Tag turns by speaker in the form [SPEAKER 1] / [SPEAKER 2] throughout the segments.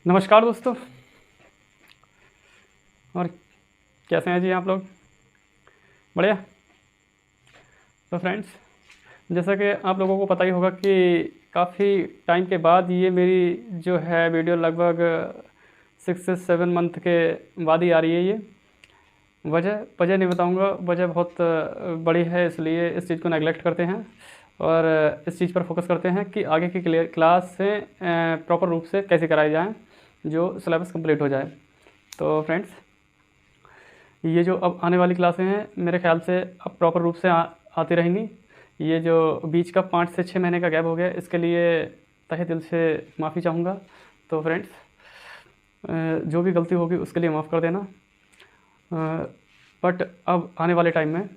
[SPEAKER 1] नमस्कार दोस्तों। और कैसे हैं जी आप लोग? बढ़िया। तो फ्रेंड्स, जैसा कि आप लोगों को पता ही होगा कि काफ़ी टाइम के बाद ये मेरी जो है वीडियो लगभग 6 से 7 मंथ के बाद ही आ रही है। ये वजह वजह नहीं बताऊंगा, वजह बहुत बड़ी है, इसलिए इस चीज़ को नेगलेक्ट करते हैं और इस चीज़ पर फोकस करते हैं कि आगे की क्लास से प्रॉपर रूप से कैसे कराई जाए जो सिलेबस कंप्लीट हो जाए। तो फ्रेंड्स, ये जो अब आने वाली क्लासें हैं मेरे ख्याल से अब प्रॉपर रूप से आती रहेंगी। ये जो बीच का 5 से 6 महीने का गैप हो गया, इसके लिए तहे दिल से माफ़ी चाहूँगा। तो फ्रेंड्स, जो भी गलती होगी उसके लिए माफ़ कर देना। बट अब आने वाले टाइम में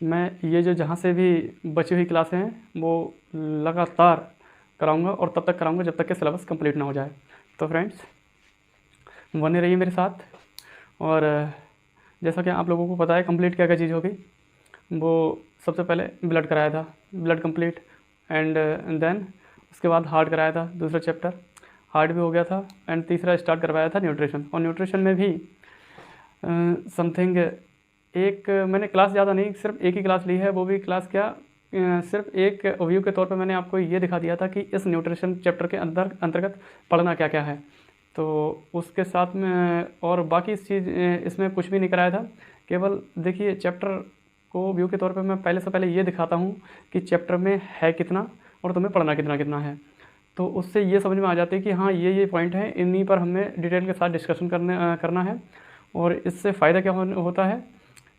[SPEAKER 1] मैं ये जो जहाँ से भी बची हुई क्लासें हैं वो लगातार कराऊंगा और तब तक कराऊंगा जब तक कि सिलेबस कंप्लीट ना हो जाए। तो फ्रेंड्स, बने रहिए मेरे साथ। और जैसा कि आप लोगों को पता है कंप्लीट क्या क्या चीज़ होगी, वो सबसे पहले ब्लड कराया था, ब्लड कंप्लीट, एंड देन उसके बाद हार्ट कराया था, दूसरा चैप्टर हार्ट भी हो गया था, एंड तीसरा स्टार्ट करवाया था न्यूट्रिशन। और न्यूट्रिशन में भी समथिंग एक मैंने क्लास ज़्यादा नहीं, सिर्फ एक ही क्लास ली है। वो भी क्लास क्या, सिर्फ एक ओवरव्यू के तौर पे मैंने आपको ये दिखा दिया था कि इस न्यूट्रिशन चैप्टर के अंतर्गत पढ़ना क्या क्या है। तो उसके साथ में और बाकी इस चीज़ इसमें कुछ भी नहीं कराया था। केवल देखिए, चैप्टर को व्यू के तौर पे मैं पहले से पहले ये दिखाता हूँ कि चैप्टर में है कितना और तुम्हें पढ़ना कितना कितना है। तो उससे ये समझ में आ जाती है कि हाँ ये पॉइंट है, इन्हीं पर हमें डिटेल के साथ डिस्कशन करना है। और इससे फ़ायदा क्या होता है,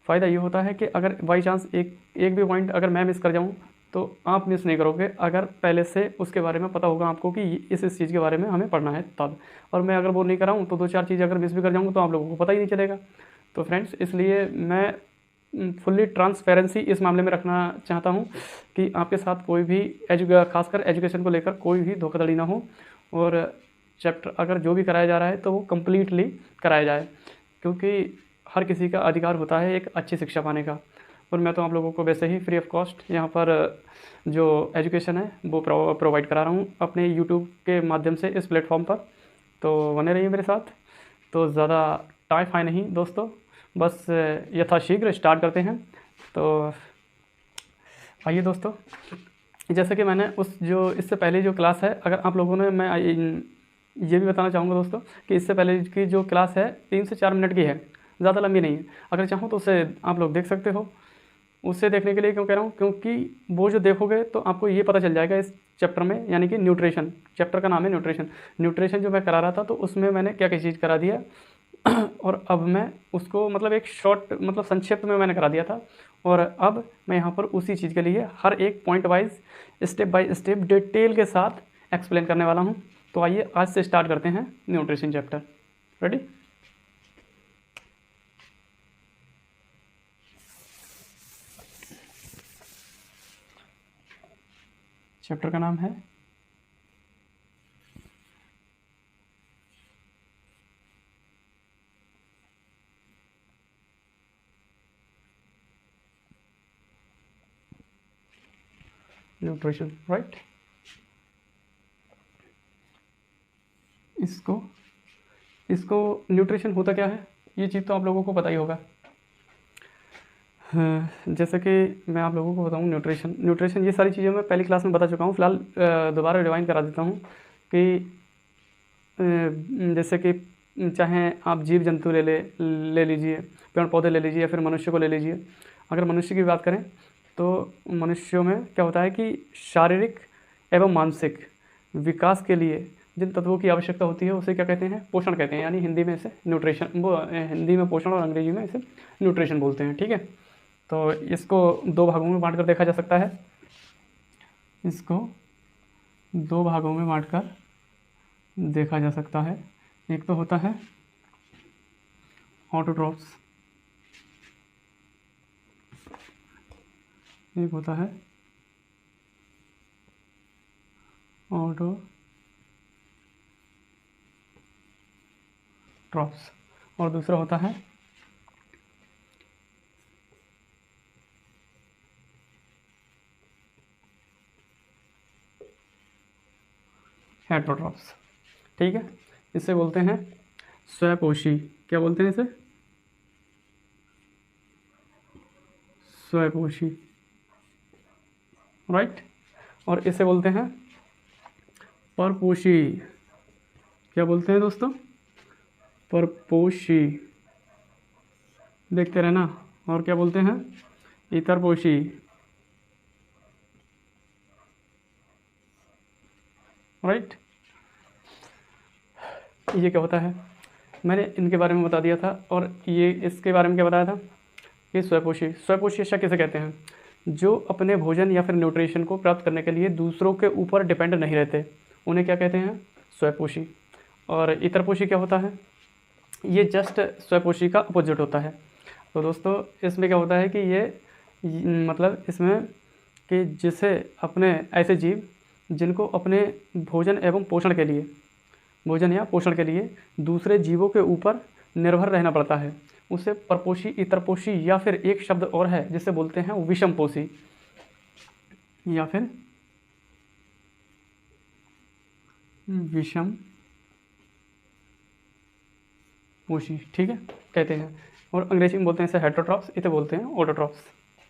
[SPEAKER 1] फ़ायदा ये होता है कि अगर बाई चांस एक भी पॉइंट अगर मैं मिस कर जाऊँ तो आप मिस नहीं करोगे, अगर पहले से उसके बारे में पता होगा आपको कि इस चीज़ के बारे में हमें पढ़ना है तब। और मैं अगर वो नहीं कराऊँ तो 2-4 चीज़ अगर मिस भी कर जाऊँगा तो आप लोगों को पता ही नहीं चलेगा। तो फ्रेंड्स, इसलिए मैं फुल्ली ट्रांसपेरेंसी इस मामले में रखना चाहता हूँ कि आपके साथ कोई भी खासकर एजुकेशन को लेकर कोई भी धोखाधड़ी ना हो, और चैप्टर अगर जो भी कराया जा रहा है तो वो कम्प्लीटली कराया जाए, क्योंकि हर किसी का अधिकार होता है एक अच्छी शिक्षा पाने का। और मैं तो आप लोगों को वैसे ही फ्री ऑफ कॉस्ट यहाँ पर जो एजुकेशन है वो प्रोवाइड करा रहा हूँ अपने यूट्यूब के माध्यम से इस प्लेटफॉर्म पर। तो बने रहिए मेरे साथ। तो ज़्यादा टाइम फाई नहीं दोस्तों, बस यथाशीघ्र स्टार्ट करते हैं। तो आइए दोस्तों, जैसे कि मैंने उस जो इससे पहले जो क्लास है, अगर आप लोगों ने, मैं ये भी बताना चाहूँगा दोस्तों कि इससे पहले की जो क्लास है 3 से 4 मिनट की है, ज़्यादा लंबी नहीं है। अगर चाहो तो उसे आप लोग देख सकते हो। उससे देखने के लिए क्यों कह रहा हूँ, क्योंकि वो जो देखोगे तो आपको ये पता चल जाएगा इस चैप्टर में, यानी कि न्यूट्रिशन, चैप्टर का नाम है न्यूट्रिशन। न्यूट्रिशन जो मैं करा रहा था तो उसमें मैंने क्या क्या चीज़ करा दिया और अब मैं उसको मतलब एक शॉर्ट मतलब संक्षिप्त में मैंने करा दिया था। और अब मैं यहाँ पर उसी चीज़ के लिए हर एक point wise step by step detail के साथ एक्सप्लेन करने वाला हूँ। तो आइए आज से स्टार्ट करते हैं न्यूट्रिशन चैप्टर। रेडी? चैप्टर का नाम है न्यूट्रिशन, राइट। इसको इसको न्यूट्रिशन होता क्या है ये चीज़ तो आप लोगों को पता ही होगा। जैसे कि मैं आप लोगों को बताऊं, न्यूट्रिशन ये सारी चीज़ें मैं पहली क्लास में बता चुका हूँ। फिलहाल दोबारा रिवाइंड करा देता हूँ कि जैसे कि चाहे आप जीव जंतु ले लीजिए, पेड़ पौधे ले लीजिए, या फिर मनुष्य को ले लीजिए। अगर मनुष्य की बात करें तो मनुष्यों में क्या होता है कि शारीरिक एवं मानसिक विकास के लिए जिन तत्वों की आवश्यकता होती है उसे क्या कहते हैं, पोषण कहते हैं। यानी हिंदी में इसे न्यूट्रिशन, वो हिंदी में पोषण और अंग्रेजी में इसे न्यूट्रिशन बोलते हैं, ठीक है। तो इसको 2 भागों में बांट कर देखा जा सकता है। इसको 2 भागों में बांट कर देखा जा सकता है। एक तो होता है ऑटोट्रॉफ्स, एक होता है ऑटोट्रॉफ्स, और दूसरा होता है हेटरोट्रॉफ्स, ठीक है। इसे बोलते हैं स्वयपोषी। क्या बोलते हैं इसे? स्वयपोषी, राइट। और इसे बोलते हैं परपोषी। क्या बोलते हैं दोस्तों? परपोषी। देखते रहना। और क्या बोलते हैं? इतरपोषी, राइट। ये क्या होता है? मैंने इनके बारे में बता दिया था। और ये इसके बारे में क्या बताया था कि स्वयपोषी। स्वयपोषी अश्व किसे कहते हैं? जो अपने भोजन या फिर न्यूट्रिशन को प्राप्त करने के लिए दूसरों के ऊपर डिपेंड नहीं रहते, उन्हें क्या कहते हैं? स्वयपोषी। और इतरपोषी क्या होता है? ये जस्ट स्वयपोषी का अपोजिट होता है। तो दोस्तों इसमें क्या होता है कि ये मतलब इसमें कि जिसे अपने ऐसे जीव जिनको अपने भोजन एवं पोषण के लिए, भोजन या पोषण के लिए दूसरे जीवों के ऊपर निर्भर रहना पड़ता है, उसे परपोषी, इतरपोषी या फिर एक शब्द और है जिसे बोलते हैं विषमपोषी या फिर विषम पोषी, ठीक है, कहते हैं। और अंग्रेजी में बोलते हैं इसे हेटरोट्रॉप्स, इसे बोलते हैं ऑटोट्रॉप्स,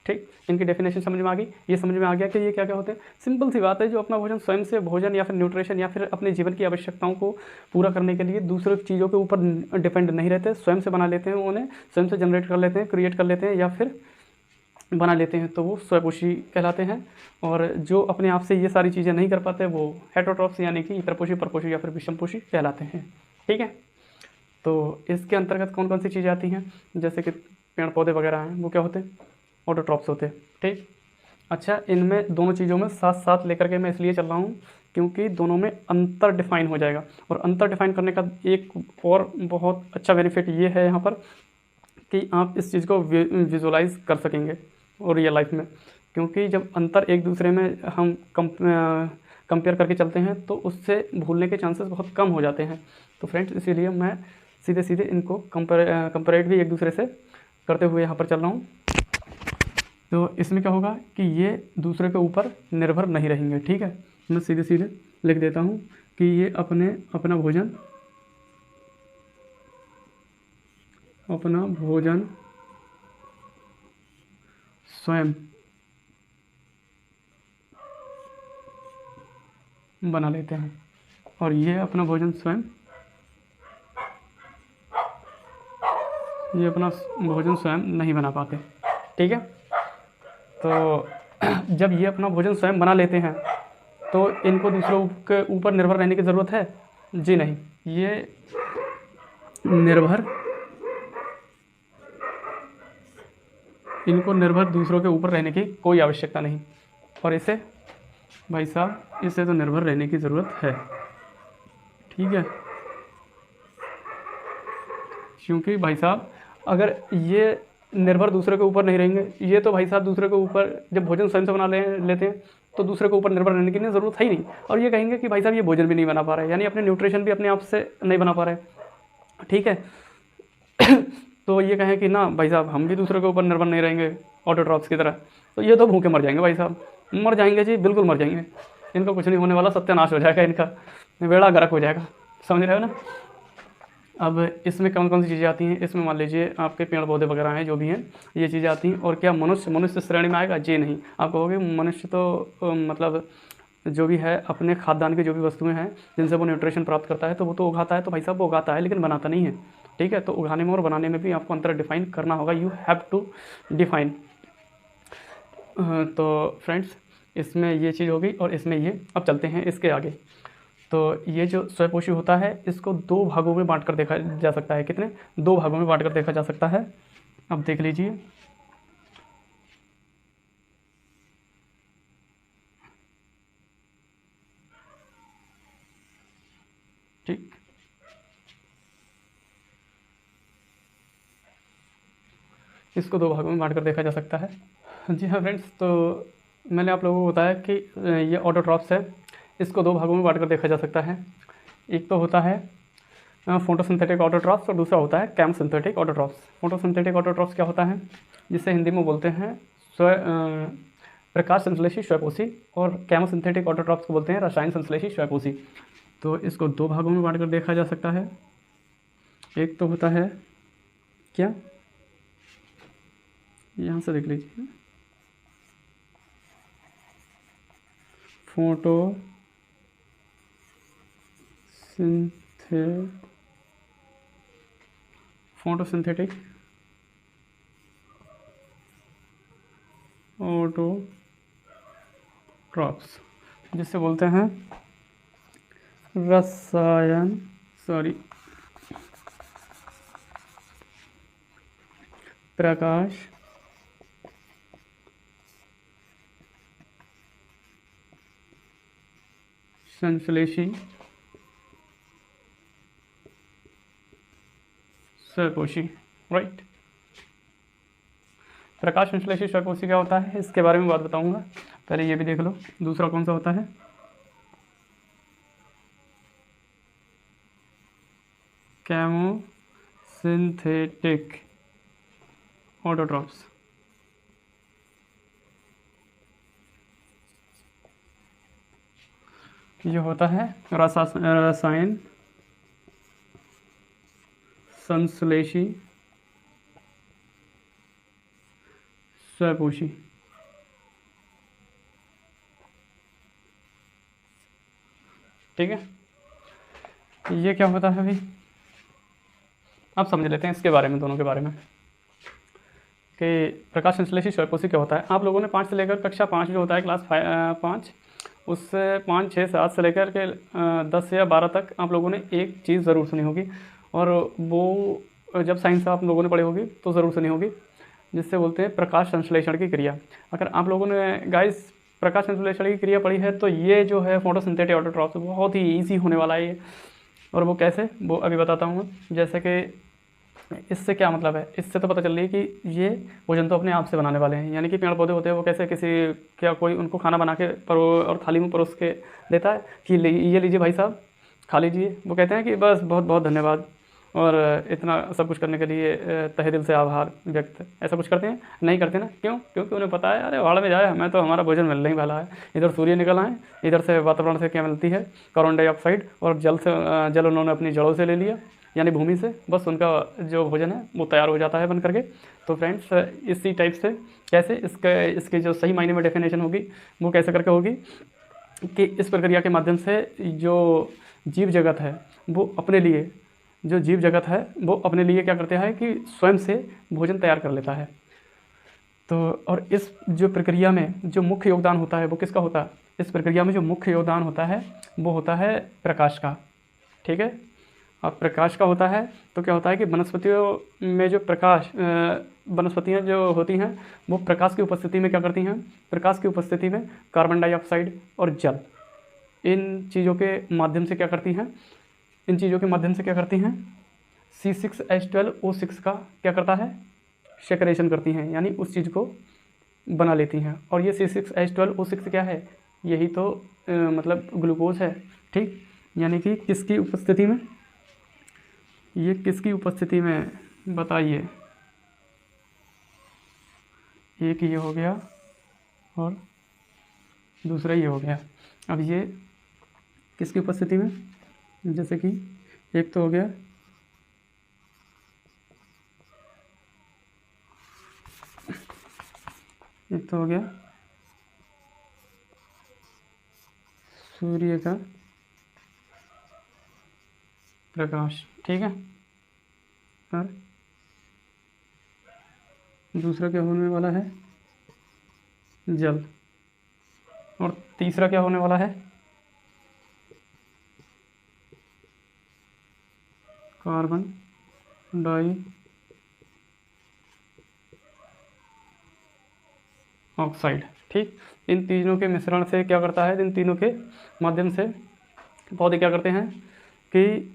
[SPEAKER 1] ठीक। इनकी डेफिनेशन समझ में आ गई। ये समझ में आ गया कि ये क्या क्या होते हैं। सिंपल सी बात है, जो अपना भोजन स्वयं से भोजन या फिर न्यूट्रिशन या फिर अपने जीवन की आवश्यकताओं को पूरा करने के लिए दूसरे चीज़ों के ऊपर डिपेंड नहीं रहते, स्वयं से बना लेते हैं, उन्हें स्वयं से जनरेट कर लेते हैं, क्रिएट कर लेते हैं या फिर बना लेते हैं, तो वो स्वयपोषी कहलाते हैं। और जो अपने आप से ये सारी चीज़ें नहीं कर पाते वो हेटरोट्रॉप्स यानी कि इतरपोषी, परपोषी या फिर विषमपोषी कहलाते हैं, ठीक है। तो इसके अंतर्गत कौन कौन सी चीज़ें आती हैं? जैसे कि पेड़ पौधे वगैरह हैं, वो क्या होते हैं? ऑटोट्रॉप्स होते हैं, ठीक। अच्छा, इनमें दोनों चीज़ों में साथ साथ लेकर के मैं इसलिए चल रहा हूँ क्योंकि दोनों में अंतर डिफाइन हो जाएगा। और अंतर डिफाइन करने का एक और बहुत अच्छा बेनिफिट ये है यहाँ पर कि आप इस चीज़ को विजुलाइज कर सकेंगे और रियल लाइफ में, क्योंकि जब अंतर एक दूसरे में हम कंपेयर करके चलते हैं तो उससे भूलने के चांसेस बहुत कम हो जाते हैं। तो फ्रेंड्स, इसीलिए मैं सीधे सीधे इनको कंपेरेट भी एक दूसरे से करते हुए यहाँ पर चल रहा हूँ। तो इसमें क्या होगा कि ये दूसरे के ऊपर निर्भर नहीं रहेंगे, ठीक है। मैं सीधे सीधे लिख देता हूँ कि ये अपना भोजन स्वयं बना लेते हैं और ये अपना भोजन स्वयं नहीं बना पाते, ठीक है। तो जब ये अपना भोजन स्वयं बना लेते हैं तो इनको दूसरों के ऊपर निर्भर रहने की ज़रूरत है? जी नहीं, ये इनको निर्भर दूसरों के ऊपर रहने की कोई आवश्यकता नहीं। और इसे भाई साहब, इसे तो निर्भर रहने की ज़रूरत है, ठीक है। क्योंकि भाई साहब अगर ये निर्भर दूसरे के ऊपर नहीं रहेंगे, ये तो भाई साहब दूसरे के ऊपर जब भोजन स्वयं से बना लेते हैं तो दूसरे के ऊपर निर्भर रहने की ज़रूरत है ही नहीं। और ये कहेंगे कि भाई साहब ये भोजन भी नहीं बना पा रहे, यानी अपने न्यूट्रिशन भी अपने आप से नहीं बना पा रहे, ठीक है। तो ये कहें कि ना भाई साहब हम भी दूसरे के ऊपर निर्भर नहीं रहेंगे ऑटोट्रॉप्स की तरह, तो ये तो भूखे मर जाएंगे भाई साहब, मर जाएंगे जी, बिल्कुल मर जाएंगे। इनका कुछ नहीं होने वाला, सत्यानाश हो जाएगा, इनका बेड़ा गर्क हो जाएगा, समझ रहे हो ना। अब इसमें कौन कौन सी चीज़ें आती हैं? इसमें मान लीजिए आपके पेड़ पौधे वगैरह हैं, जो भी हैं ये चीज़ें आती हैं। और क्या मनुष्य श्रेणी में आएगा? जी नहीं। आप कहोगे मनुष्य तो मतलब जो भी है अपने खाद्यान्न की जो भी वस्तुएं हैं जिनसे वो न्यूट्रिशन प्राप्त करता है तो वो तो उगाता है, तो भाई साहब वो उगाता है लेकिन बनाता नहीं है, ठीक है। तो उगाने में और बनाने में भी आपको अंतर डिफाइन करना होगा, यू हैव टू डिफाइन। तो फ्रेंड्स, इसमें ये चीज़ होगी और इसमें ये। अब चलते हैं इसके आगे। तो ये जो स्वयपोषी होता है इसको दो भागों में बांट कर देखा जा सकता है। कितने? दो भागों में बांट कर देखा जा सकता है। अब देख लीजिए, ठीक। इसको दो भागों में बांट कर देखा जा सकता है। जी हाँ फ्रेंड्स, तो मैंने आप लोगों को बताया कि ये ऑटोट्रॉप्स है, इसको दो भागों में बांट कर देखा जा सकता है। एक तो होता है फोटोसिंथेटिक ऑटोट्रॉप्स और दूसरा होता है केमोसिंथेटिक ऑटोट्रॉप्स। फोटोसिंथेटिक ऑटोट्रॉप्स क्या होता है? जिसे हिंदी में बोलते हैं प्रकाश संश्लेषी स्वयपोषी, और केमोसिंथेटिक ऑटोट्रॉप्स को बोलते हैं रसायन संश्लेषी स्वयपोषी। तो इसको दो भागों में बांट कर देखा जा सकता है। एक तो होता है क्या, यहाँ से देख लीजिए, फोटोसिंथेटिक ऑटोट्रॉप्स, जिससे बोलते हैं प्रकाश संश्लेषी स्वकोशी, राइट। प्रकाश संश्लेषी स्वकोशी क्या होता है, इसके बारे में बात बताऊंगा, पहले ये भी देख लो। दूसरा कौन सा होता है, केमोसिंथेटिक ऑटोट्रॉप्स। ये होता है रसायन संश्लेषी स्वकोशी। ठीक है, ये क्या होता है अभी, अब समझ लेते हैं इसके बारे में, दोनों के बारे में, कि प्रकाश संश्लेषी स्वकोशी क्या होता है। आप लोगों ने 5 से लेकर कक्षा 5 जो होता है, क्लास 5, उससे 5, 6, 7 से लेकर के 10 या 12 तक आप लोगों ने एक चीज़ ज़रूर सुनी होगी, और वो जब साइंस आप लोगों ने पढ़ी होगी तो ज़रूर सुनी होगी, जिससे बोलते हैं प्रकाश संश्लेषण की क्रिया। अगर आप लोगों ने गाइस प्रकाश संश्लेषण की क्रिया पढ़ी है तो ये जो है फोटोसिंथेटिक ऑटोट्रॉप्स बहुत ही ईजी होने वाला है ये। और वो कैसे, वो अभी बताता हूँ मैं। जैसे कि इससे क्या मतलब है, इससे तो पता चल रही है कि ये भोजन तो अपने आप से बनाने वाले हैं, यानी कि पेड़ पौधे होते हैं वो कैसे किसी क्या कोई उनको खाना बना के और थाली में परोस के देता है कि ये लीजिए भाई साहब खा लीजिए, वो कहते हैं कि बस बहुत बहुत धन्यवाद और इतना सब कुछ करने के लिए तहे दिल से आभार व्यक्त, ऐसा कुछ करते हैं? नहीं करते ना, क्यों? क्योंकि उन्हें पता है अरे भाड़ में जाए, हमें तो हमारा भोजन मिलने ही वाला है। इधर सूर्य निकल आए, इधर से वातावरण से क्या मिलती है, कार्बन डाइऑक्साइड, और जल उन्होंने अपनी जड़ों से ले लिया, यानी भूमि से, बस उनका जो भोजन है वो तैयार हो जाता है बन करके। तो फ्रेंड्स इसी टाइप से कैसे इसके जो सही मायने में डेफिनेशन होगी वो कैसे करके होगी कि इस प्रक्रिया के माध्यम से जो जीव जगत है वो अपने लिए क्या करते हैं कि स्वयं से भोजन तैयार कर लेता है। तो और इस जो प्रक्रिया में जो मुख्य योगदान होता है वो किसका होता है, इस प्रक्रिया में जो मुख्य योगदान होता है वो होता है प्रकाश का। ठीक है, अब प्रकाश का होता है तो क्या होता है कि वनस्पतियों में जो वनस्पतियाँ जो होती हैं वो प्रकाश की उपस्थिति में क्या करती हैं, प्रकाश की उपस्थिति में कार्बन डाइऑक्साइड और जल, इन चीज़ों के माध्यम से क्या करती हैं, C6H12O6 का क्या करता है, सेक्रेशन करती हैं, यानी उस चीज़ को बना लेती हैं। और ये C6H12O6 क्या है, यही तो मतलब ग्लूकोज है। ठीक, यानी कि किसकी उपस्थिति में बताइए, एक ये हो गया और दूसरा ये हो गया। अब ये किसकी उपस्थिति में, जैसे कि एक तो हो गया सूर्य का प्रकाश। ठीक है, और दूसरा क्या होने वाला है, जल, और तीसरा क्या होने वाला है, कार्बन डाइऑक्साइड। ठीक, इन तीनों के मिश्रण से क्या करता है, इन तीनों के माध्यम से पौधे क्या करते हैं कि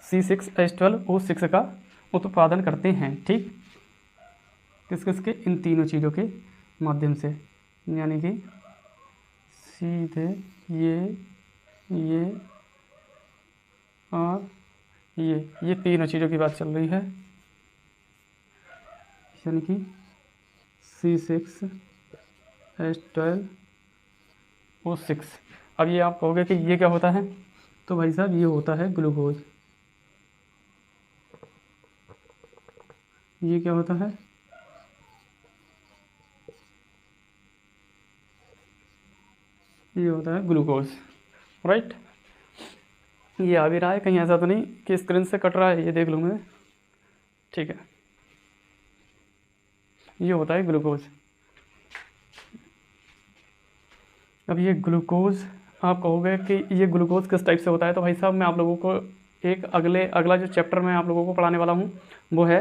[SPEAKER 1] C6H12O6 का उत्पादन करते हैं। ठीक, किसके, इन तीनों चीज़ों के माध्यम से, यानी कि सीधे ये और ये तीनों चीज़ों की बात चल रही है, यानी कि C6H12O6। अब ये आप कहोगे कि ये क्या होता है, तो भाई साहब ये होता है ग्लूकोज। ये क्या होता है, ये होता है ग्लूकोज, राइट। ये आ भी रहा है कहीं, ऐसा तो नहीं कि स्क्रीन से कट रहा है, ये देख लूँगा, ठीक है। ये होता है ग्लूकोज। अब ये ग्लूकोज आप कहोगे कि ये ग्लूकोज किस टाइप से होता है, तो भाई साहब मैं आप लोगों को एक अगला जो चैप्टर मैं आप लोगों को पढ़ाने वाला हूँ वो है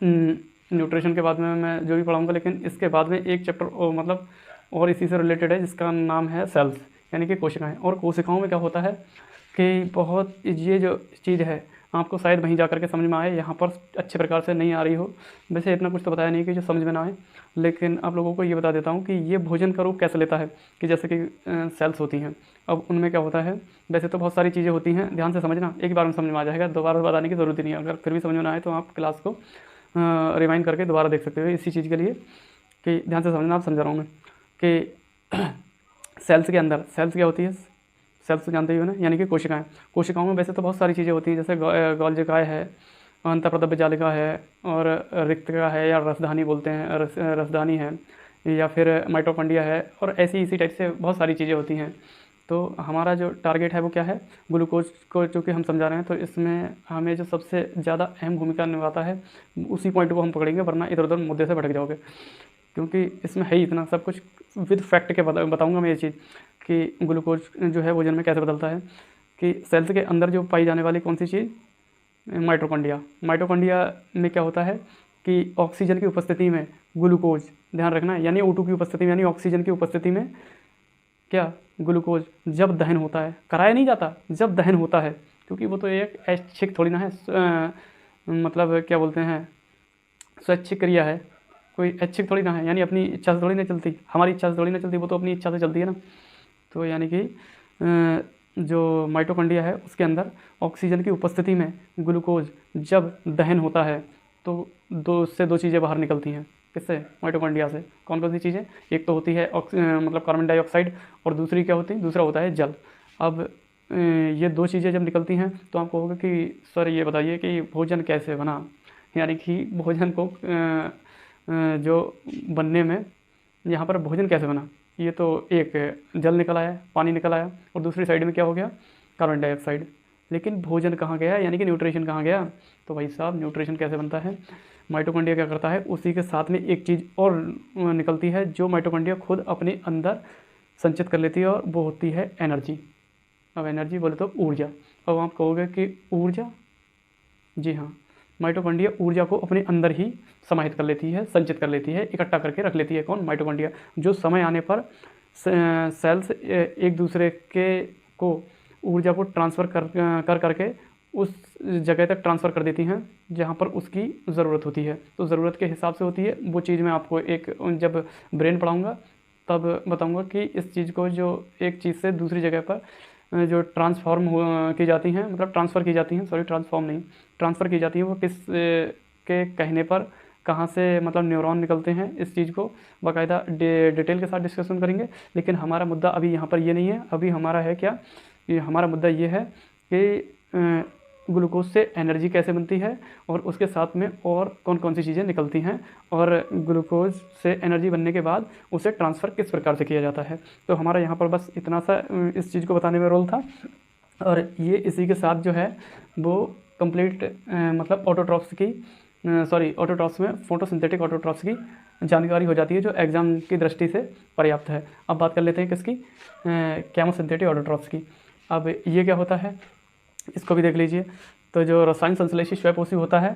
[SPEAKER 1] न्यूट्रिशन के बाद में मैं जो भी पढ़ाऊँगा, लेकिन इसके बाद में एक चैप्टर मतलब और इसी से रिलेटेड है जिसका नाम है सेल्स, यानी कि कोशिकाएं। और कोशिकाओं में क्या होता है कि बहुत ये जो चीज़ है आपको शायद वहीं जा कर के समझ में आए, यहाँ पर अच्छे प्रकार से नहीं आ रही हो। वैसे इतना कुछ तो बताया नहीं कि जो समझ में ना आए, लेकिन आप लोगों को ये बता देता हूँ कि ये भोजन का रूप कैसे लेता है। कि जैसे कि सेल्स होती हैं, अब उनमें क्या होता है, वैसे तो बहुत सारी चीज़ें होती हैं, ध्यान से समझना, एक बार में समझ में आ जाएगा, दोबारा बताने की ज़रूरत ही नहीं है। अगर फिर भी समझ में ना आए तो आप क्लास को रिवाइंड करके दोबारा देख सकते हो इसी चीज़ के लिए, कि ध्यान से समझना। आप समझा रहा हूँ मैं कि सेल्स के अंदर सेल्स क्या होती है, सेल्स जानते ही हो ना, यानी कि कोशिकाएं। कोशिकाओं में वैसे तो बहुत सारी चीज़ें होती हैं, जैसे गोल्जिका है, अंतःप्रदब्य जालिका है, और रिक्तिका है, या रसधानी बोलते हैं, रसधानी है, या फिर माइटोकॉन्ड्रिया है, और ऐसी इसी टाइप से बहुत सारी चीज़ें होती हैं। तो हमारा जो टारगेट है वो क्या है, ग्लूकोज को चूँकि हम समझा रहे हैं, तो इसमें हमें जो सबसे ज़्यादा अहम भूमिका निभाता है उसी पॉइंट को हम पकड़ेंगे, वरना इधर उधर मुद्दे से भटक जाओगे, क्योंकि इसमें है ही इतना सब कुछ। विद फैक्ट के बताऊँगा मैं ये चीज़ कि ग्लूकोज जो है भोजन में कैसे बदलता है। कि सेल्स के अंदर जो पाई जाने वाली कौन सी चीज़, माइटोकॉन्ड्रिया। माइटोकॉन्ड्रिया में क्या होता है कि ऑक्सीजन की उपस्थिति में ग्लूकोज, ध्यान रखना, यानी O2 की उपस्थिति में, यानी ऑक्सीजन की उपस्थिति में क्या, ग्लूकोज जब दहन होता है, कराया नहीं जाता, जब दहन होता है, क्योंकि वो तो एक ऐच्छिक थोड़ी ना है, मतलब क्या बोलते हैं, स्वैच्छिक क्रिया है, कोई ऐच्छिक थोड़ी ना है, यानी अपनी इच्छा से थोड़ी ना चलती, हमारी इच्छा से थोड़ी ना चलती, वो तो अपनी इच्छा से चलती है ना। तो यानी कि जो माइटोकॉन्ड्रिया है उसके अंदर ऑक्सीजन की उपस्थिति में ग्लूकोज जब दहन होता है तो दो चीज़ें बाहर निकलती हैं। किससे, माइटोकॉन्ड्रिया से। कौन कौन सी चीज़ें, एक तो होती है मतलब कार्बन डाइऑक्साइड, और दूसरी क्या होती है, दूसरा होता है जल। अब ये दो चीज़ें जब निकलती हैं तो आप कहोगे कि सर ये बताइए कि भोजन कैसे बना, यानी कि भोजन को जो बनने में यहाँ पर भोजन कैसे बना। ये तो एक जल निकल आया, पानी निकल आया, और दूसरी साइड में क्या हो गया, कार्बन डाइऑक्साइड। लेकिन भोजन कहाँ गया, यानी कि न्यूट्रिशन कहाँ गया। तो भाई साहब न्यूट्रिशन कैसे बनता है, माइटोकॉन्ड्रिया क्या करता है, उसी के साथ में एक चीज़ और निकलती है जो माइटोकॉन्ड्रिया खुद अपने अंदर संचित कर लेती है, और वो होती है एनर्जी। अब एनर्जी बोले तो ऊर्जा। अब आप कहोगे कि ऊर्जा, जी हाँ, माइटोकॉन्ड्रिया ऊर्जा को अपने अंदर ही समाहित कर लेती है, संचित कर लेती है, इकट्ठा करके रख लेती है। कौन, माइटोकॉन्ड्रिया। जो समय आने पर सेल्स एक दूसरे के को ऊर्जा को ट्रांसफ़र कर करके उस जगह तक ट्रांसफ़र कर देती हैं जहाँ पर उसकी ज़रूरत होती है। तो ज़रूरत के हिसाब से होती है वो चीज़। मैं आपको एक जब ब्रेन पढ़ाऊँगा तब बताऊँगा कि इस चीज़ को जो एक चीज़ से दूसरी जगह पर जो ट्रांसफॉर्म की जाती हैं, मतलब ट्रांसफ़र की जाती हैं, सॉरी ट्रांसफॉर्म नहीं, ट्रांसफ़र की जाती हैं, वो किस के कहने पर कहाँ से मतलब न्यूरॉन निकलते हैं, इस चीज़ को बाकायदा डिटेल के साथ डिस्कशन करेंगे। लेकिन हमारा मुद्दा अभी यहाँ पर ये नहीं है। अभी हमारा है क्या, ये हमारा मुद्दा ये है कि ग्लूकोज से एनर्जी कैसे बनती है, और उसके साथ में और कौन कौन सी चीज़ें निकलती हैं, और ग्लूकोज से एनर्जी बनने के बाद उसे ट्रांसफ़र किस प्रकार से किया जाता है। तो हमारा यहाँ पर बस इतना सा इस चीज़ को बताने में रोल था। और ये इसी के साथ जो है वो कंप्लीट मतलब ऑटोट्रॉफ्स की ऑटोट्रॉफ्स में फोटोसिंथेटिक ऑटोट्रॉफ्स की जानकारी हो जाती है, जो एग्ज़ाम की दृष्टि से पर्याप्त है। अब बात कर लेते हैं किसकी, केमोसिंथेटिक ऑटोट्रॉफ्स की। अब ये क्या होता है, इसको भी देख लीजिए। तो जो रसायन संश्लेषी स्वयंपोषी होता है,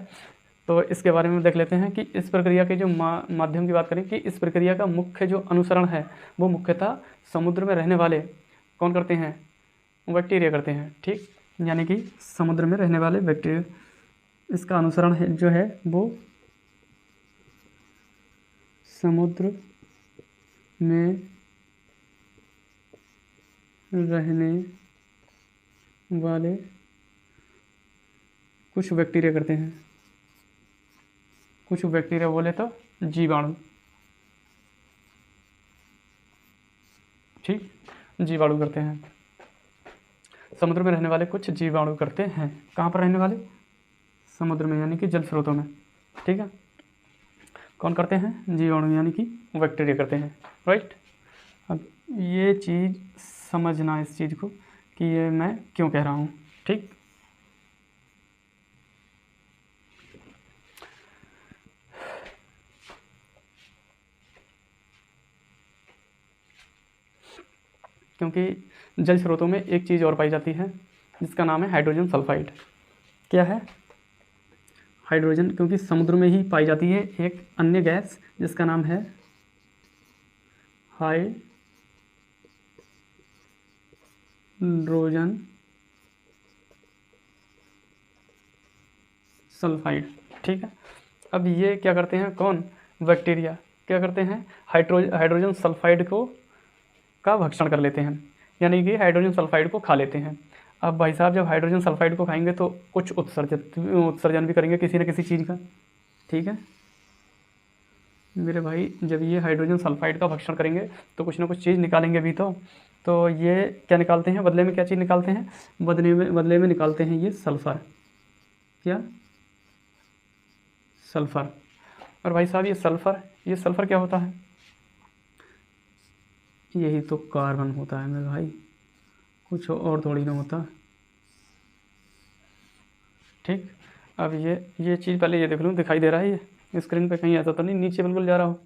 [SPEAKER 1] तो इसके बारे में देख लेते हैं कि इस प्रक्रिया के जो माध्यम की बात करें कि इस प्रक्रिया का मुख्य जो अनुसरण है वो मुख्यतः समुद्र में रहने वाले कौन करते हैं, बैक्टीरिया करते हैं। ठीक, यानी कि समुद्र में रहने वाले बैक्टीरिया इसका अनुसरण है जो है वो समुद्र में रहने वाले कुछ बैक्टीरिया करते हैं। कुछ बैक्टीरिया बोले तो जीवाणु। ठीक, जीवाणु करते हैं। समुद्र में रहने वाले कुछ जीवाणु करते हैं। कहाँ पर रहने वाले? समुद्र में, यानी कि जल स्रोतों में। ठीक है, कौन करते हैं? जीवाणु, यानी कि बैक्टीरिया करते हैं। राइट। अब ये चीज़ समझना, इस चीज़ को कि ये मैं क्यों कह रहा हूँ। ठीक, क्योंकि जल स्रोतों में एक चीज़ और पाई जाती है जिसका नाम है हाइड्रोजन सल्फाइड। क्या है? हाइड्रोजन, क्योंकि समुद्र में ही पाई जाती है एक अन्य गैस जिसका नाम है हाइड्रोजन सल्फाइड। ठीक है, अब ये क्या करते हैं? कौन? बैक्टीरिया क्या करते हैं? हाइड्रोजन सल्फाइड को का भक्षण कर लेते हैं, यानी कि हाइड्रोजन सल्फाइड को खा लेते हैं। अब भाई साहब, जब हाइड्रोजन सल्फाइड को खाएंगे तो कुछ उत्सर्जन भी करेंगे किसी न किसी चीज़ का। ठीक है मेरे भाई, जब ये हाइड्रोजन सल्फाइड का भक्षण करेंगे तो कुछ ना कुछ चीज़ निकालेंगे भी तो ये क्या निकालते हैं बदले में? क्या चीज़ निकालते हैं बदले में निकालते हैं ये सल्फ़र। क्या? सल्फ़र। और भाई साहब, ये सल्फ़र क्या होता है? यही तो कार्बन होता है मेरे भाई, कुछ और थोड़ी ना होता। ठीक, अब ये चीज़ पहले ये देख लूँ, दिखाई दे रहा है ये स्क्रीन पे? कहीं ऐसा तो नहीं नीचे बिल्कुल जा रहा हो?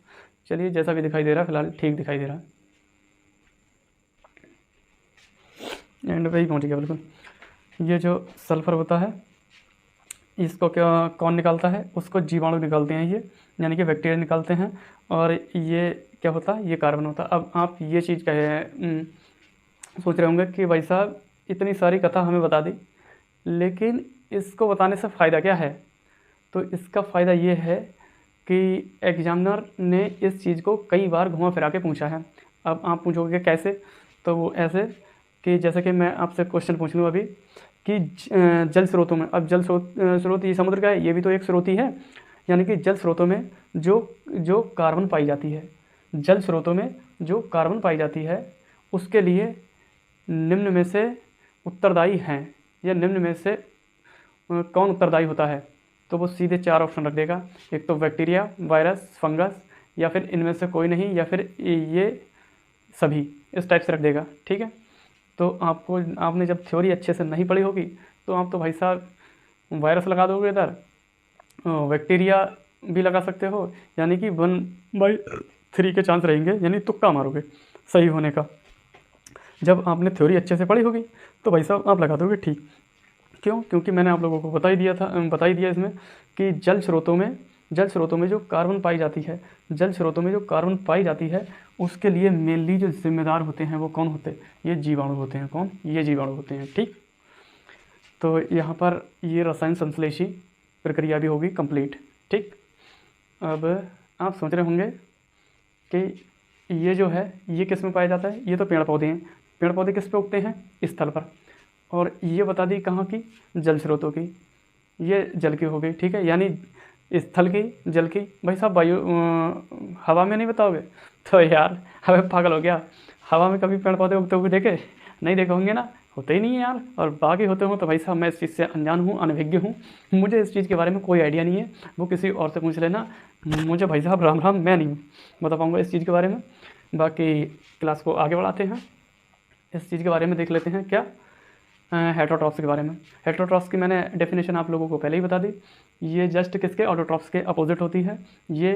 [SPEAKER 1] चलिए, जैसा भी दिखाई दे रहा है फिलहाल ठीक दिखाई दे रहा है। एंड पे ही पहुँच गया बिल्कुल। ये जो सल्फ़र होता है, इसको क्या कौन निकालता है? उसको जीवाणु निकालते हैं ये, यानी कि बैक्टीरिया निकालते हैं। और ये क्या होता है? ये कार्बन होता है। अब आप ये चीज़ सोच रहे होंगे कि भाई साहब इतनी सारी कथा हमें बता दी, लेकिन इसको बताने से फ़ायदा क्या है? तो इसका फ़ायदा ये है कि एग्जामिनर ने इस चीज़ को कई बार घुमा फिरा के पूछा है। अब आप पूछोगे कैसे? तो वो ऐसे कि जैसे कि मैं आपसे क्वेश्चन पूछ लूँ अभी कि जल स्रोतों में, अब जल स्रोत ये समुद्र का है, ये भी तो एक स्रोत ही है। यानी कि जल स्रोतों में जो कार्बन पाई जाती है, जल स्रोतों में जो कार्बन पाई जाती है, उसके लिए निम्न में से उत्तरदायी हैं, या निम्न में से कौन उत्तरदायी होता है? तो वो सीधे 4 ऑप्शन रख देगा। एक तो बैक्टीरिया, वायरस, फंगस, या फिर इनमें से कोई नहीं, या फिर ये सभी, इस टाइप से रख देगा। ठीक है, तो आपने जब थ्योरी अच्छे से नहीं पढ़ी होगी तो आप तो भाई साहब वायरस लगा दोगे इधर, बैक्टीरिया भी लगा सकते हो, यानी कि 1/3 के चांस रहेंगे, यानी तुक्का मारोगे सही होने का। जब आपने थ्योरी अच्छे से पढ़ी होगी तो भाई साहब आप लगा दोगे ठीक। क्यों? क्योंकि मैंने आप लोगों को बता ही दिया इसमें कि जल स्रोतों में जो कार्बन पाई जाती है, उसके लिए मेनली जो जिम्मेदार होते हैं वो कौन होते हैं? ये जीवाणु होते हैं। कौन? ये जीवाणु होते हैं। ठीक, तो यहाँ पर ये रसायन संश्लेषी प्रक्रिया भी होगी कंप्लीट। ठीक, अब आप सोच रहे होंगे कि ये जो है ये किस में पाया जाता है? ये तो पेड़ पौधे हैं। पेड़ पौधे किस पे उगते हैं? स्थल पर। और ये बता दी कहाँ की? जल स्रोतों की। ये जल की हो गई। ठीक है, यानी स्थल की, जल की। भाई साहब हवा में नहीं बताओगे तो यार हमें पागल हो गया। हवा में कभी पेड़ पौधे उगते हुए देखे? नहीं देखे होंगे ना, होते ही नहीं है यार। और बाकी होते हों तो भाई साहब मैं इस चीज़ से अनजान हूँ, अनभिज्ञ हूँ, मुझे इस चीज़ के बारे में कोई आइडिया नहीं है। वो किसी और से पूछ लेना, मुझे भाई साहब राम राम, मैं नहीं बता पाऊँगा इस चीज़ के बारे में। बाकी क्लास को आगे बढ़ाते हैं, इस चीज़ के बारे में देख लेते हैं क्या, हेटरोट्रॉप्स के बारे में। हेटरोट्रॉप्स की मैंने डेफिनेशन आप लोगों को पहले ही बता दी। ये जस्ट किसके? ऑटोट्रॉप्स के अपोजिट होती है। ये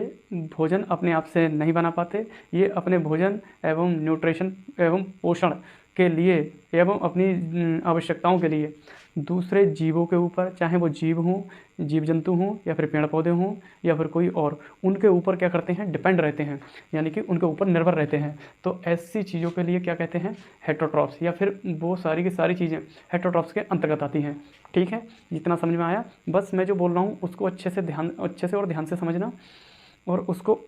[SPEAKER 1] भोजन अपने आप से नहीं बना पाते, ये अपने भोजन एवं न्यूट्रिशन एवं पोषण के लिए एवं अपनी आवश्यकताओं के लिए दूसरे जीवों के ऊपर, चाहे वो जीव जंतु हों या फिर पेड़ पौधे हों या फिर कोई और, उनके ऊपर क्या करते हैं? डिपेंड रहते हैं, यानी कि उनके ऊपर निर्भर रहते हैं। तो ऐसी चीज़ों के लिए क्या कहते हैं? हेटरोट्रॉप्स, या फिर वो सारी की सारी चीज़ें हेटरोट्रॉप्स के अंतर्गत आती हैं। ठीक है, जितना समझ में आया, बस मैं जो बोल रहा हूँ उसको अच्छे से और ध्यान से समझना, और उसको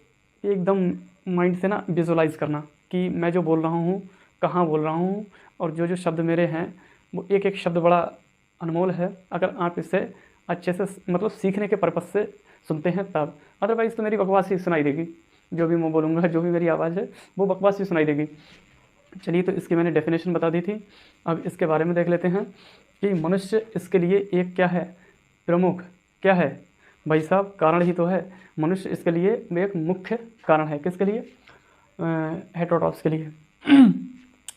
[SPEAKER 1] एकदम माइंड से ना विजुलाइज़ करना कि मैं जो बोल रहा हूँ कहाँ बोल रहा हूँ, और जो शब्द मेरे हैं वो एक एक शब्द बड़ा अनमोल है। अगर आप इसे अच्छे से मतलब सीखने के पर्पज़ से सुनते हैं तब, अदरवाइज़ तो मेरी बकवास ही सुनाई देगी। जो भी मैं बोलूँगा, जो भी मेरी आवाज़ है वो बकवास ही सुनाई देगी। चलिए, तो इसकी मैंने डेफिनेशन बता दी थी। अब इसके बारे में देख लेते हैं कि मनुष्य इसके लिए एक क्या है, प्रमुख क्या है भाई साहब, कारण ही तो है। मनुष्य इसके लिए एक मुख्य कारण है, किसके लिए, हेटेरोट्रॉप्स के लिए।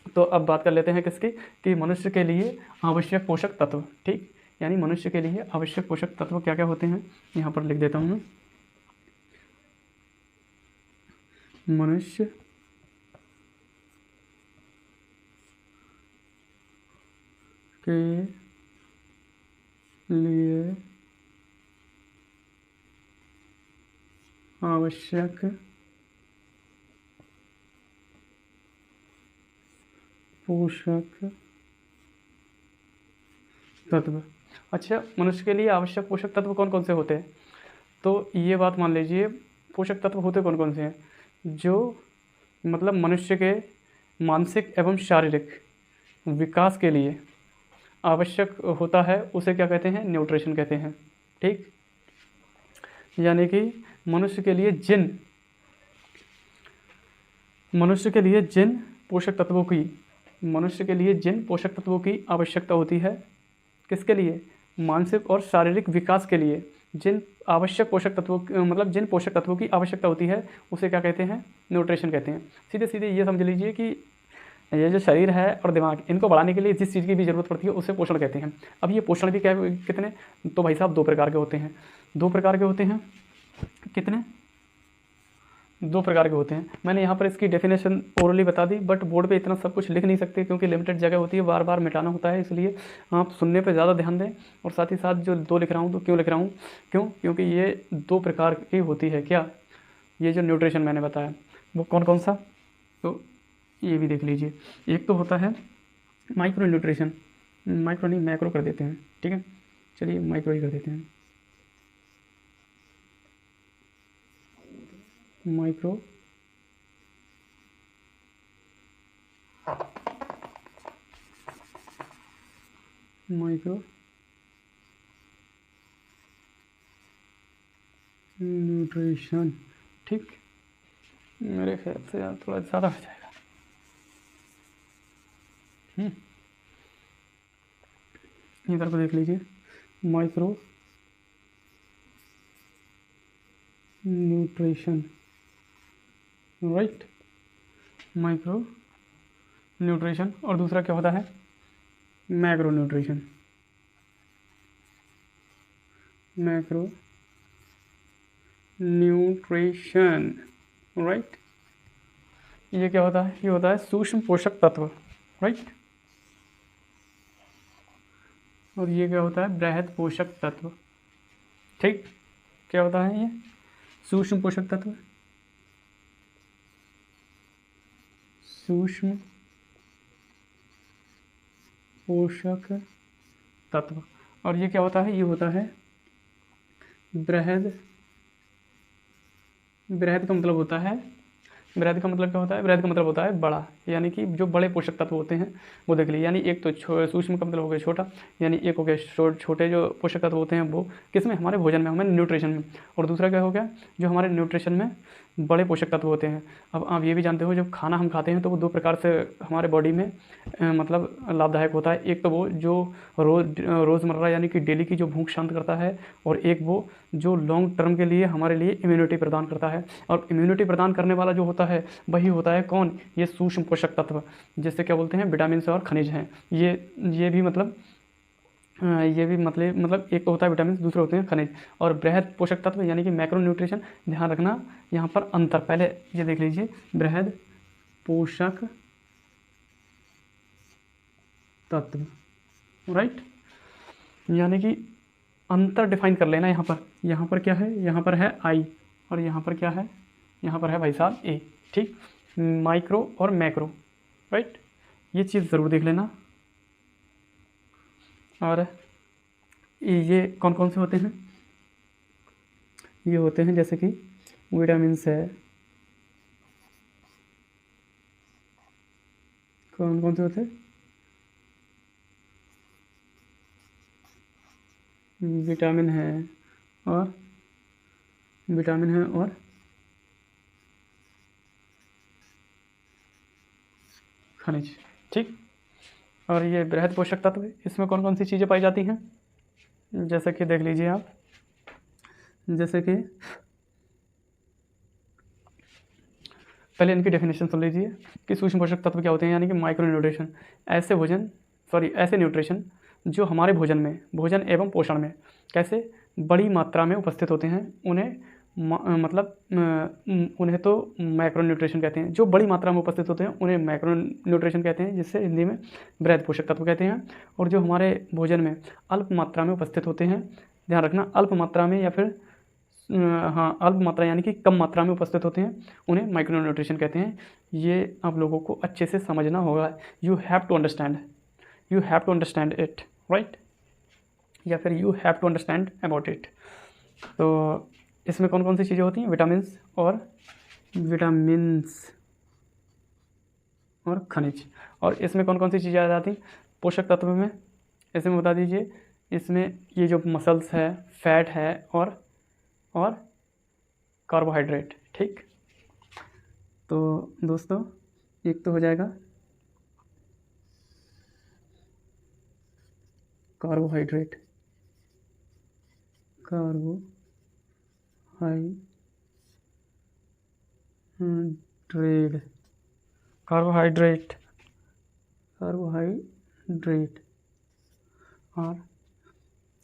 [SPEAKER 1] तो अब बात कर लेते हैं किसकी, कि मनुष्य के लिए आवश्यक पोषक तत्व। ठीक, यानी मनुष्य के लिए आवश्यक पोषक तत्व क्या क्या होते हैं, यहाँ पर लिख देता हूँ मैं। मनुष्य के लिए आवश्यक पोषक तत्व। अच्छा, मनुष्य के लिए आवश्यक पोषक तत्व कौन कौन से होते हैं, तो ये बात मान लीजिए, पोषक तत्व होते कौन कौन से हैं, जो मतलब मनुष्य के मानसिक एवं शारीरिक विकास के लिए आवश्यक होता है, उसे क्या कहते हैं, न्यूट्रिशन कहते हैं। ठीक, यानी कि मनुष्य के लिए जिन पोषक तत्वों की आवश्यकता होती है, किसके लिए, मानसिक और शारीरिक विकास के लिए जिन पोषक तत्वों की आवश्यकता होती है, उसे क्या कहते हैं, न्यूट्रिशन कहते हैं। सीधे सीधे ये समझ लीजिए कि ये जो शरीर है और दिमाग, इनको बढ़ाने के लिए जिस चीज़ की भी ज़रूरत पड़ती है उसे पोषण कहते हैं। अब ये पोषण भी क्या, कितने, तो भाई साहब 2 प्रकार के होते हैं। 2 प्रकार के होते हैं, कितने, 2 प्रकार के होते हैं। मैंने यहाँ पर इसकी डेफिनेशन ओरली बता दी, बट बोर्ड पे इतना सब कुछ लिख नहीं सकते क्योंकि लिमिटेड जगह होती है, बार बार मिटाना होता है, इसलिए आप सुनने पे ज़्यादा ध्यान दें। और साथ ही साथ जो 2 लिख रहा हूँ, तो क्यों लिख रहा हूँ, क्योंकि ये 2 प्रकार की होती है। क्या, ये जो न्यूट्रिशन मैंने बताया वो कौन कौन सा, तो ये भी देख लीजिए। एक तो होता है माइक्रो न्यूट्रिशन, माइक्रो नहीं मैक्रो कर देते हैं, ठीक है, चलिए माइक्रो ही कर देते हैं। Micro nutrition. ठीक, मेरे ख्याल से यार थोड़ा ज़्यादा हो जाएगा। इधर को देख लीजिए, micro nutrition, right, micro nutrition. और दूसरा क्या होता है, macro nutrition. Macro nutrition, right. ये क्या होता है, ये होता है सूक्ष्म पोषक तत्व, राइट। और ये क्या होता है, बृहद पोषक तत्व। ठीक, क्या होता है ये, सूक्ष्म पोषक तत्व, सूक्ष्म पोषक तत्व। और ये क्या होता है, ये होता है बृहद। बृहद का मतलब होता है, बृहद का मतलब क्या होता है, बृहद का मतलब होता है बड़ा, यानी कि जो बड़े पोषक तत्व होते हैं वो देख लीजिए। यानी एक तो सूक्ष्म का मतलब हो गया छोटा, यानी एक हो गया छोटे जो पोषक तत्व होते हैं वो किस में, हमारे भोजन में, हमारे न्यूट्रिशन में। और दूसरा क्या हो गया, जो हमारे न्यूट्रिशन में बड़े पोषक तत्व होते हैं। अब आप ये भी जानते हो, जब खाना हम खाते हैं तो वो 2 प्रकार से हमारे बॉडी में मतलब लाभदायक होता है। एक तो वो जो रोज़मर्रा यानी कि डेली की जो भूख शांत करता है, और एक वो जो लॉन्ग टर्म के लिए हमारे लिए इम्यूनिटी प्रदान करता है। और इम्यूनिटी प्रदान करने वाला जो होता है वही होता है कौन, ये सूक्ष्म पोषक तत्व, जिससे क्या बोलते हैं, विटामिन और खनिज हैं। ये भी मतलब एक तो होता है विटामिन, दूसरे होते हैं खनिज। और बृहद पोषक तत्व यानी कि मैक्रो न्यूट्रिशन, ध्यान रखना यहाँ पर अंतर, पहले ये देख लीजिए, बृहद पोषक तत्व, राइट। यानी कि अंतर डिफाइन कर लेना यहाँ पर क्या है, यहाँ पर है आई, और यहाँ पर क्या है, यहाँ पर है भाई साहब ए। ठीक, माइक्रो और मैक्रो, राइट, ये चीज़ ज़रूर देख लेना। और ये कौन कौन से होते हैं, ये होते हैं जैसे कि विटामिन्स है, कौन कौन से होते हैं, विटामिन है और खनिज। ठीक। और ये बृहद पोषक तत्व, इसमें कौन कौन सी चीज़ें पाई जाती हैं, जैसे कि देख लीजिए आप, जैसे कि पहले इनकी डेफिनेशन सुन लीजिए कि सूक्ष्म पोषक तत्व क्या होते हैं, यानी कि माइक्रो न्यूट्रिशन, ऐसे न्यूट्रिशन जो हमारे भोजन एवं पोषण में कैसे बड़ी मात्रा में उपस्थित होते हैं, उन्हें तो मैक्रो न्यूट्रिशन कहते हैं। जो बड़ी मात्रा में उपस्थित होते हैं उन्हें मैक्रो न्यूट्रिशन कहते हैं, जिससे हिंदी में बृहद पोषक तत्व कहते हैं। और जो हमारे भोजन में अल्प मात्रा में उपस्थित होते हैं, ध्यान रखना, अल्प मात्रा में या फिर अल्प मात्रा यानी कि कम मात्रा में उपस्थित होते हैं, उन्हें माइक्रो न्यूट्रिशन कहते हैं। ये आप लोगों को अच्छे से समझना होगा। You have to understand it, right, या फिर you have to understand about it. तो इसमें कौन कौन सी चीज़ें होती हैं, विटामिन्स और खनिज। और इसमें कौन कौन सी चीज़ें आ जाती हैं पोषक तत्व में, इसमें बता दीजिए। इसमें ये जो मसल्स है, फैट है और कार्बोहाइड्रेट। ठीक। तो दोस्तों एक तो हो जाएगा कार्बोहाइड्रेट,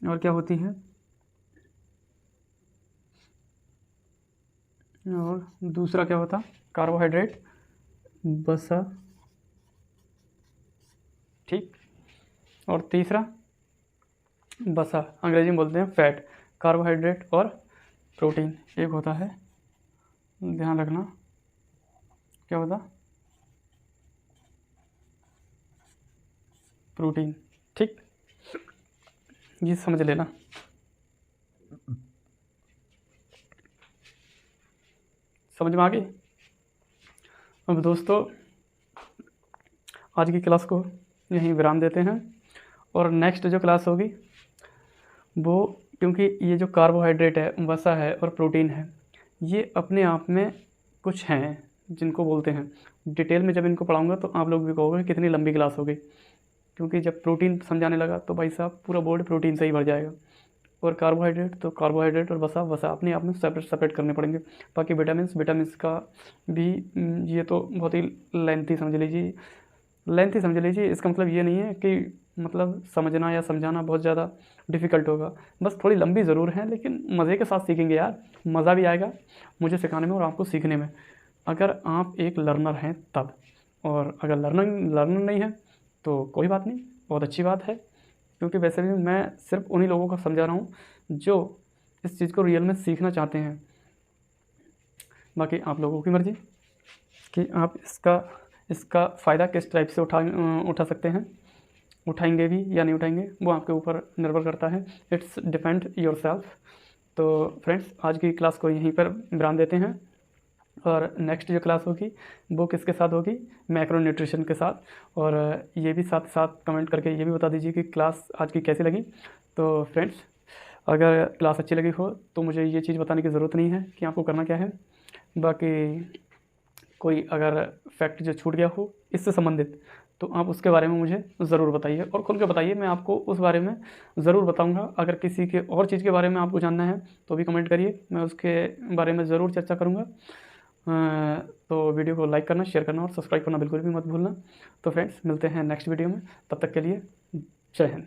[SPEAKER 1] और क्या होती है, और दूसरा क्या होता, कार्बोहाइड्रेट, वसा। ठीक। और तीसरा वसा, अंग्रेजी में बोलते हैं फैट। कार्बोहाइड्रेट और प्रोटीन एक होता है, ध्यान रखना क्या होता, प्रोटीन। ठीक, ये समझ लेना। समझ में आ गई। अब दोस्तों आज की क्लास को यहीं विराम देते हैं, और नेक्स्ट जो क्लास होगी वो, क्योंकि ये जो कार्बोहाइड्रेट है, वसा है और प्रोटीन है, ये अपने आप में कुछ हैं जिनको बोलते हैं। डिटेल में जब इनको पढ़ाऊंगा तो आप लोग भी कहोगे कितनी लंबी क्लास हो गई, क्योंकि जब प्रोटीन समझाने लगा तो भाई साहब पूरा बोर्ड प्रोटीन से ही भर जाएगा। और कार्बोहाइड्रेट तो कार्बोहाइड्रेट और वसा अपने आप में सेपरेट करने पड़ेंगे। बाकी विटामिन्स का भी ये तो बहुत ही लेंथी समझ लीजिए। इसका मतलब ये नहीं है कि मतलब समझना या समझाना बहुत ज़्यादा डिफ़िकल्ट होगा, बस थोड़ी लंबी ज़रूर है, लेकिन मज़े के साथ सीखेंगे यार, मज़ा भी आएगा मुझे सिखाने में और आपको सीखने में, अगर आप एक लर्नर हैं तब। और अगर लर्नर नहीं है तो कोई बात नहीं, बहुत अच्छी बात है, क्योंकि वैसे भी मैं सिर्फ उन्हीं लोगों को समझा रहा हूँ जो इस चीज़ को रियल में सीखना चाहते हैं। बाकी आप लोगों की मर्ज़ी कि आप इसका फ़ायदा किस टाइप से उठा सकते हैं, उठाएंगे भी या नहीं उठाएंगे वो आपके ऊपर निर्भर करता है। It's depend your self. तो फ्रेंड्स आज की क्लास को यहीं पर विराम देते हैं, और नेक्स्ट जो क्लास होगी वो किसके साथ होगी, मैक्रो न्यूट्रिशन के साथ। और ये भी साथ साथ कमेंट करके ये भी बता दीजिए कि क्लास आज की कैसी लगी। तो फ्रेंड्स अगर क्लास अच्छी लगी हो तो मुझे ये चीज़ बताने की ज़रूरत नहीं है कि आपको करना क्या है। बाकी कोई अगर फैक्ट जो छूट गया हो इससे संबंधित तो आप उसके बारे में मुझे ज़रूर बताइए, और खुल के बताइए, मैं आपको उस बारे में ज़रूर बताऊंगा। अगर किसी के और चीज़ के बारे में आपको जानना है तो भी कमेंट करिए, मैं उसके बारे में ज़रूर चर्चा करूँगा। तो वीडियो को लाइक करना, शेयर करना और सब्सक्राइब करना बिल्कुल भी मत भूलना। तो फ्रेंड्स मिलते हैं नेक्स्ट वीडियो में, तब तक के लिए जय हिंद।